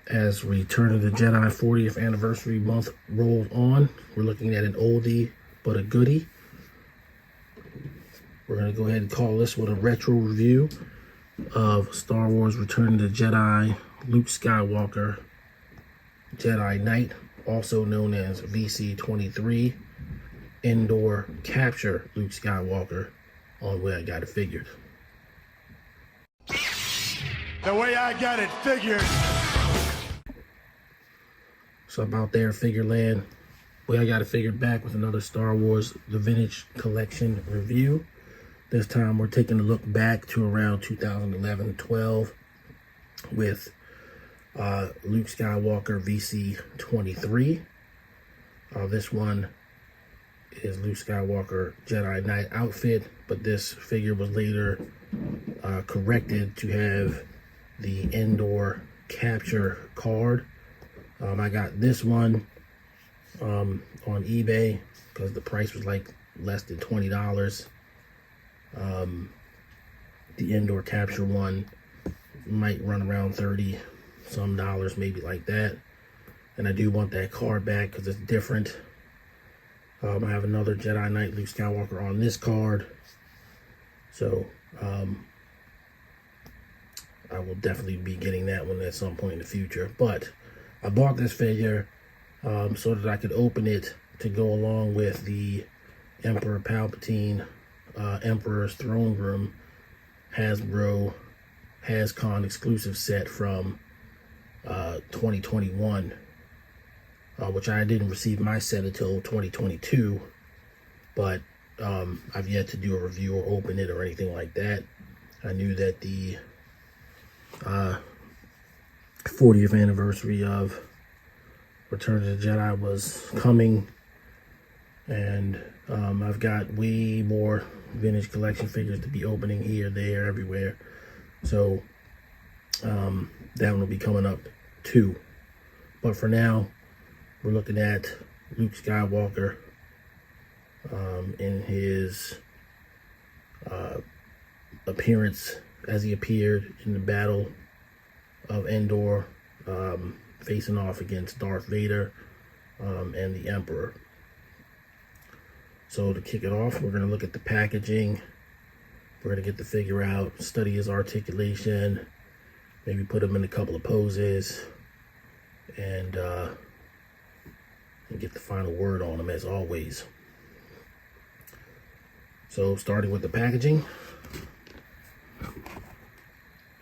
As Return of the Jedi 40th anniversary month rolls on, we're looking at an oldie but a goodie. We're going to go ahead and call this one a retro review of Star Wars Return of the Jedi Luke Skywalker Jedi Knight, also known as VC23 Endor Capture Luke Skywalker on Way I Got It Figured. The way I got it figured. So I'm out there, Figureland. Way I Got It Figured back with another Star Wars The Vintage Collection review. This time we're taking a look back to around 2011-12 with Luke Skywalker VC23. This one is Luke Skywalker Jedi Knight outfit, but this figure was later corrected to have the Endor capture card. I got this one on eBay because the price was like less than $20. The Endor capture one might run around $30 some dollars, maybe like that. And I do want that card back because it's different. I have another Jedi Knight Luke Skywalker on this card, so I will definitely be getting that one at some point in the future. But I bought this figure so that I could open it to go along with the Emperor Palpatine Emperor's Throne Room Hasbro HasCon exclusive set from 2021, which I didn't receive my set until 2022, but I've yet to do a review or open it or anything like that. I knew that the 40th anniversary of Return of the Jedi was coming, and I've got way more vintage collection figures to be opening here, there, everywhere. So that one will be coming up too. But for now, we're looking at Luke Skywalker in his appearance as he appeared in the Battle of Endor, facing off against Darth Vader and the Emperor. So to kick it off, we're going to look at the packaging. We're going to get the figure out, study his articulation, maybe put him in a couple of poses, and get the final word on him as always. So starting with the packaging,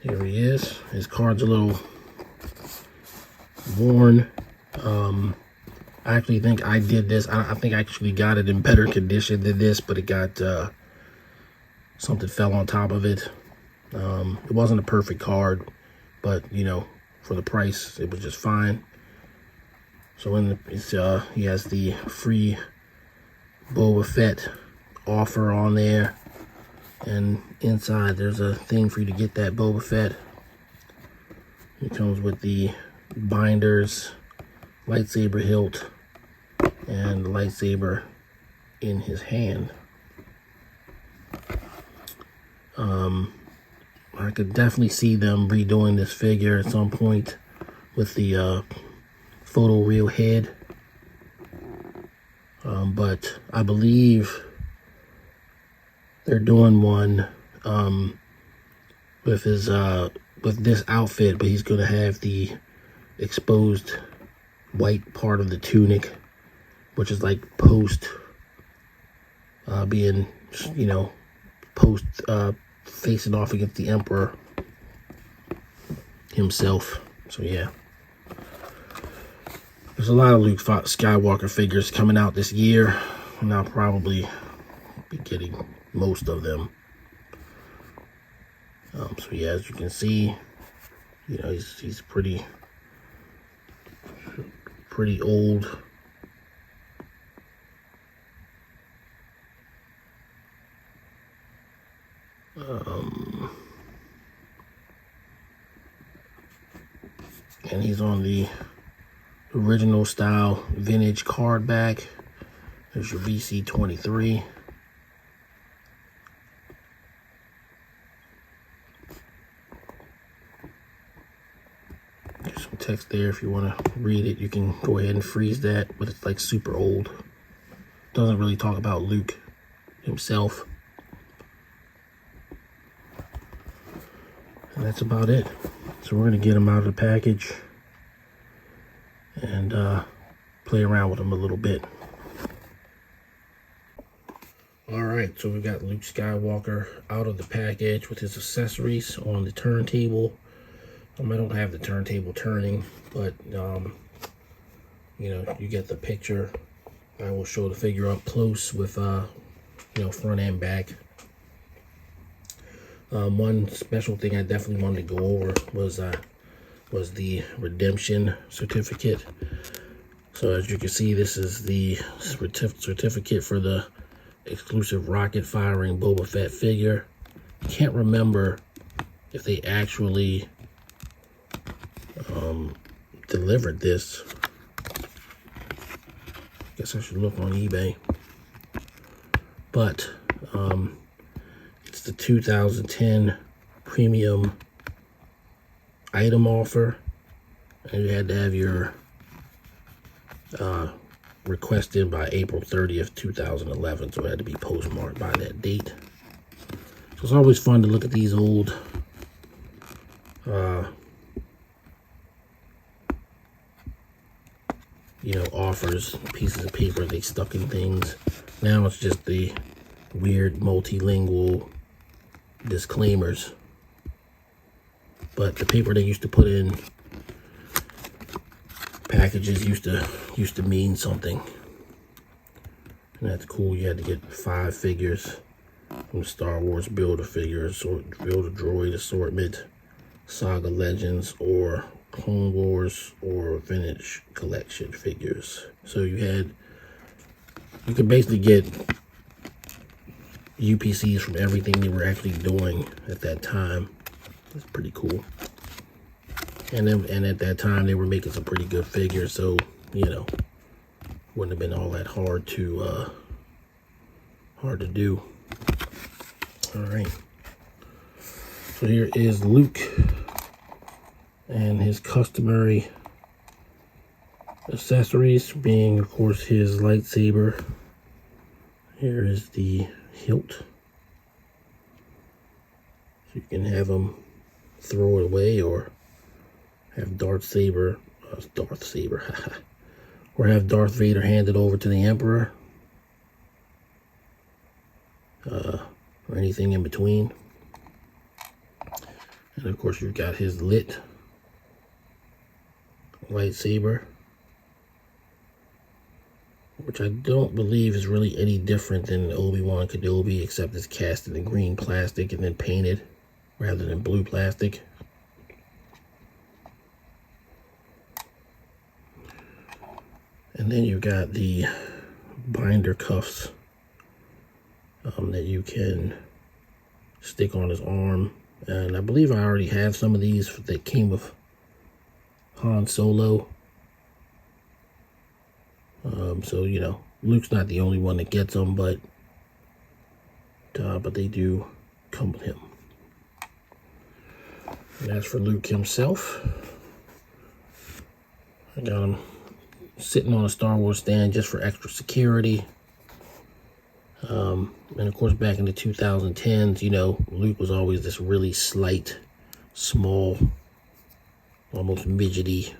here he is. His card's a little worn. I actually think I did this. I think I actually got it in better condition than this, but it got something fell on top of it. It wasn't a perfect card, but you know, for the price, it was just fine. So he has the free Boba Fett offer on there, and inside there's a thing for you to get that Boba Fett. It comes with the binders, lightsaber hilt, and the lightsaber in his hand. I could definitely see them redoing this figure at some point with the photoreal head, but I believe they're doing one with his with this outfit, but he's going to have the exposed white part of the tunic, which is like post being, you know, post facing off against the Emperor himself. So yeah, there's a lot of Luke Skywalker figures coming out this year, and I'll probably be getting most of them. So yeah, as you can see, you know, he's pretty old. And he's on the original style vintage card back. There's your VC23. some text there. If you want to read it, you can go ahead and freeze that, but it's like super old. Doesn't really talk about Luke himself. And that's about it. So we're going to get him out of the package and play around with him a little bit. Alright, so we got Luke Skywalker out of the package with his accessories on the turntable. I don't have the turntable turning, but you know, you get the picture. I will show the figure up close with you know, front and back. One special thing I definitely wanted to go over was the redemption certificate. So as you can see, this is the certificate for the exclusive rocket firing Boba Fett figure. Can't remember if they actually delivered this. Guess I should look on eBay. But it's the 2010 premium item offer, and you had to have your request in by April 30th, 2011, so it had to be postmarked by that date. So it's always fun to look at these old you know, offers, pieces of paper they stuck in things. Now it's just the weird multilingual disclaimers, but the paper they used to put in packages used to mean something, and that's cool. You had to get 5 figures from Star Wars Build-A-Figure, Build-A-Droid assortment, Saga Legends, or Clone Wars, or Vintage Collection figures. So you could basically get UPCs from everything they were actually doing at that time. That's pretty cool. And at that time they were making some pretty good figures, so you know, wouldn't have been all that hard to do. All right, so here is Luke and his customary accessories, being of course his lightsaber. Here is the hilt, so you can have him throw it away, or have Darth Saber, or have Darth Vader hand it over to the Emperor, or anything in between. And of course you've got his lit lightsaber, which I don't believe is really any different than Obi-Wan Kenobi, except it's cast in green plastic and then painted rather than blue plastic. And then you've got the binder cuffs that you can stick on his arm. And I believe I already have some of these that came with Han Solo. So, you know, Luke's not the only one that gets them, but they do come with him. And as for Luke himself, I got him sitting on a Star Wars stand just for extra security. And of course, back in the 2010s, you know, Luke was always this really slight, small, almost midgety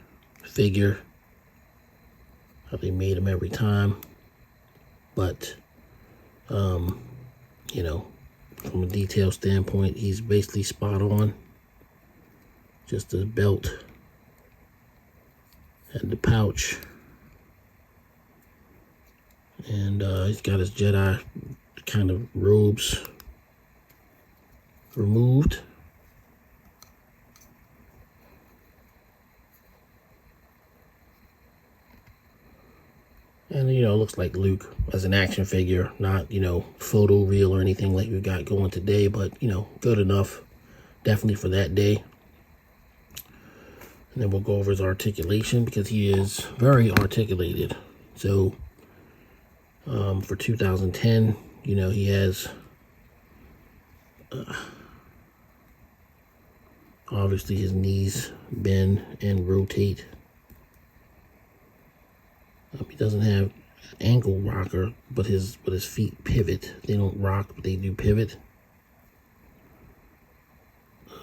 figure. How they made him every time. But, you know, from a detail standpoint, he's basically spot on. Just the belt and the pouch. And he's got his Jedi kind of robes removed. And, you know, it looks like Luke as an action figure, not, you know, photo reel or anything like we got going today, but, you know, good enough, definitely for that day. And then we'll go over his articulation, because he is very articulated. So, for 2010, you know, he has Obviously his knees bend and rotate. He doesn't have ankle rocker, but his feet pivot. They don't rock, but they do pivot.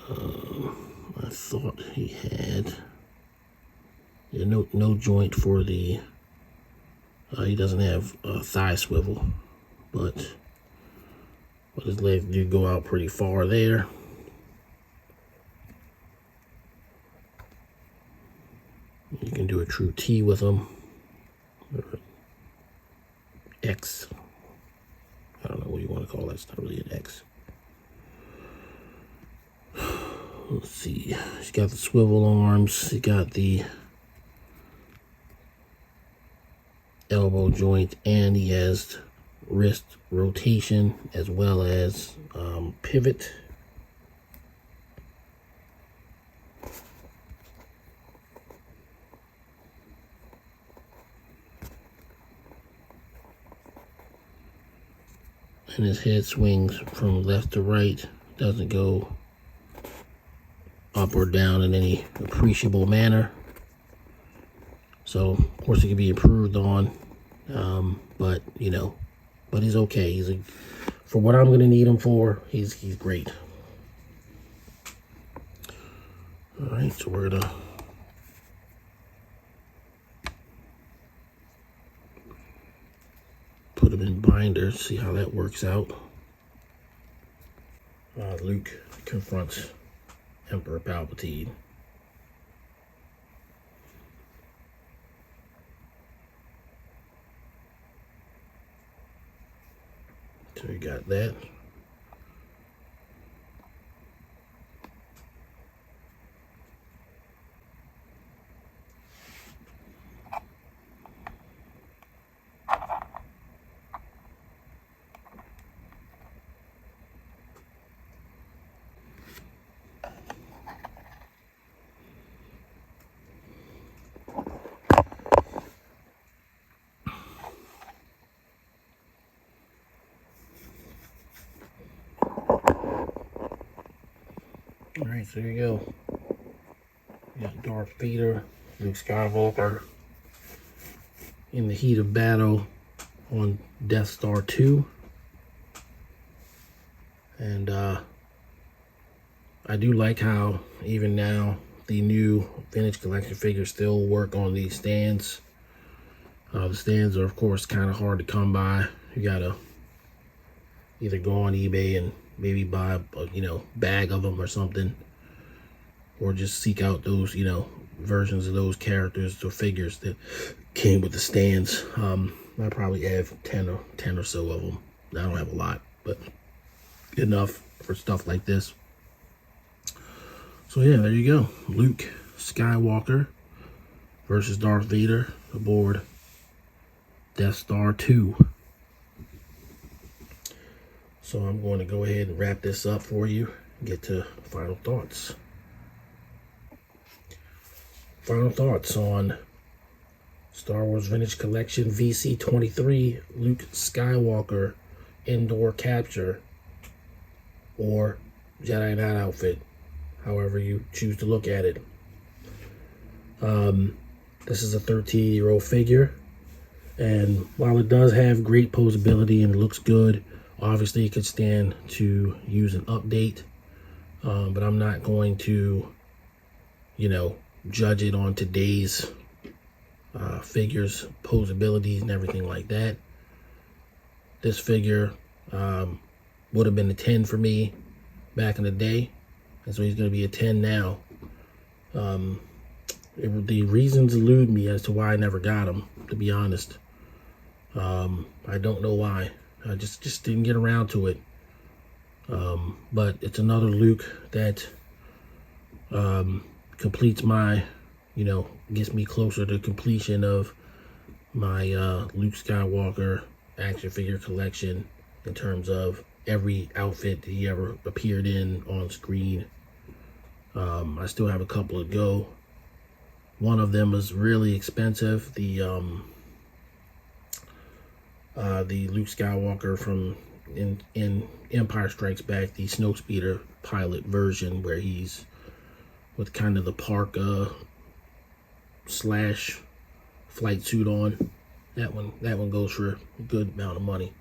I thought he had no joint for the. He doesn't have a thigh swivel, but his legs do go out pretty far there. You can do a true T with them. Or X. I don't know what you want to call that. It's not really an X. Let's see. He's got the swivel arms. He got the elbow joint, and he has wrist rotation as well as pivot. And his head swings from left to right. Doesn't go up or down in any appreciable manner. So, of course, it can be improved on. But, you know, but he's okay. For what I'm going to need him for, he's great. All right, so we're going to put him in binder, see how that works out. Luke confronts Emperor Palpatine. So we got that. All right, so there you go. You got Darth Vader, Luke Skywalker in the heat of battle on Death Star 2. And I do like how even now the new vintage collection figures still work on these stands. The stands are, of course, kind of hard to come by. You gotta either go on eBay and maybe buy a bag of them or something, or just seek out those versions of those characters or figures that came with the stands. I probably have 10 or so of them. I don't have a lot, but enough for stuff like this. So yeah, there you go. Luke Skywalker versus Darth Vader aboard Death Star 2. So I'm going to go ahead and wrap this up for you and get to final thoughts. Final thoughts on Star Wars Vintage Collection VC23 Luke Skywalker Endor capture, or Jedi Knight outfit, however you choose to look at it. This is a 13-year-old figure, and while it does have great posability and looks good, obviously it could stand to use an update, but I'm not going to, judge it on today's figures, posabilities, and everything like that. This figure would have been a 10 for me back in the day, and so he's going to be a 10 now. The reasons elude me as to why I never got him, to be honest. I don't know why. I just didn't get around to it. But it's another Luke that completes my, gets me closer to completion of my Luke Skywalker action figure collection in terms of every outfit that he ever appeared in on screen. I still have a couple to go. One of them is really expensive. The Luke Skywalker from in Empire Strikes Back, the Snowspeeder pilot version, where he's with kind of the park slash flight suit on. That one goes for a good amount of money.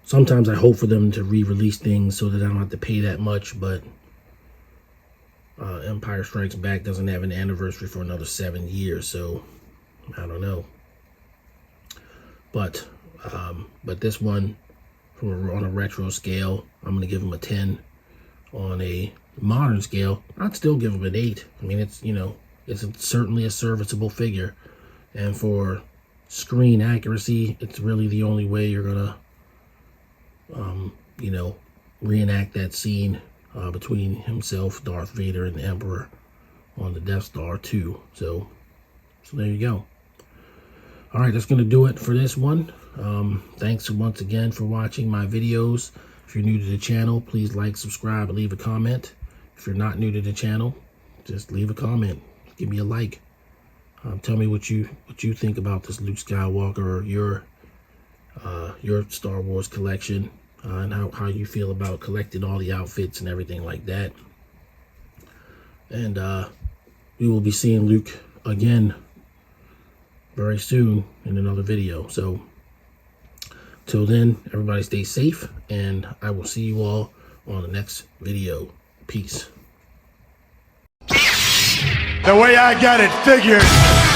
Sometimes I hope for them to re-release things so that I don't have to pay that much, but Empire Strikes Back doesn't have an anniversary for another 7 years, so I don't know. But this one, on a retro scale, I'm going to give them a 10. On a modern scale, I'd still give them an 8. I mean, it's, you know, it's certainly a serviceable figure. And for screen accuracy, it's really the only way you're going to, you know, reenact that scene between himself, Darth Vader, and the Emperor on the Death Star too. So there you go. All right, that's going to do it for this one. Thanks once again for watching my videos. If you're new to the channel, please like, subscribe, and leave a comment. If you're not new to the channel, just leave a comment. Give me a like. Tell me what you think about this Luke Skywalker or your Star Wars collection, and how you feel about collecting all the outfits and everything like that. And we will be seeing Luke again very soon in another video. So till then, everybody stay safe, and I will see you all on the next video. Peace. The way I got it figured.